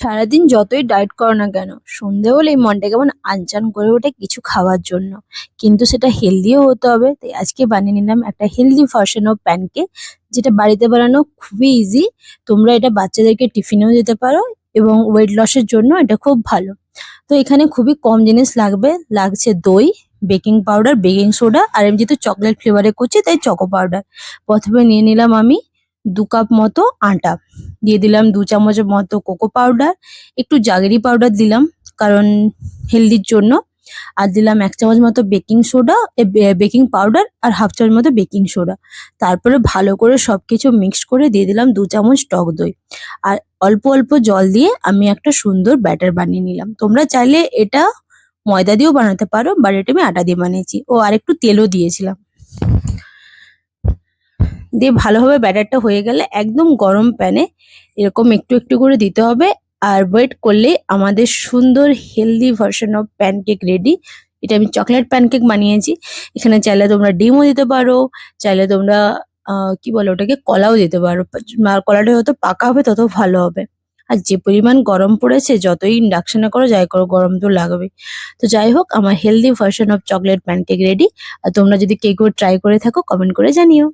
সারাদিন যতই ডায়েট করো না কেন, সন্ধে হলেই মনটা কেমন আনচান করে ওঠে কিছু খাওয়ার জন্য। কিন্তু সেটা হেলদিও হতে হবে, তাই আজকে বানিয়ে নিলাম একটা হেলদি ভার্সন অফ প্যানকেক, যেটা বাড়িতে বানানো খুবই ইজি। তোমরা এটা বাচ্চাদেরকে টিফিনেও দিতে পারো এবং ওয়েট লসের জন্য এটা খুব ভালো। তো এখানে খুবই কম জিনিস লাগছে দই, বেকিং পাউডার, বেকিং সোডা, আর আমি যেহেতু চকলেট ফ্লেভারে করছি তাই চকো পাউডার। প্রথমে নিয়ে নিলাম আমি 2 কাপ মতো আটা, দিয়ে দিলাম 2 চামচের মতো কোকো পাউডার, একটু জাগেরি পাউডার দিলাম কারণ হেলদির জন্য, আর দিলাম 1 চামচ মতো বেকিং সোডা, বেকিং পাউডার, আর 1/2 চামচ মতো বেকিং সোডা। তারপরে ভালো করে সবকিছু মিক্সড করে দিয়ে দিলাম 2 চামচ টক দই, আর অল্প অল্প জল দিয়ে আমি একটা সুন্দর ব্যাটার বানিয়ে নিলাম। তোমরা চাইলে এটা ময়দা দিয়েও বানাতে পারো, বাট এটা আমি আটা দিয়ে বানিয়েছি, ও আর একটু তেলও দিয়েছিলাম। দিয়ে ভালোভাবে ব্যাটারটা হয়ে গেলে একদম গরম প্যানে এরকম একটু একটু করে দিতে হবে, আর ওয়েট করলে আমাদের সুন্দর healthy version of pancake ready. এটা আমি চকলেট প্যানকেক বানিয়েছি। এখানে চাইলে তোমরা ডিমও দিতে পারো, চাইলে তোমরা কি বলে ওটাকে, কলাও দিতে পারো। কলাটা যত পাকা হবে তত ভালো হবে। আর যে পরিমাণ গরম পড়েছে, যতই ইন্ডাকশনে করো যাই করো গরম তো লাগবে। তো যাই হোক, আমার healthy version of chocolate pancake ready. আর তোমরা যদি কেকও ট্রাই করে থাকো কমেন্ট করে জানিও।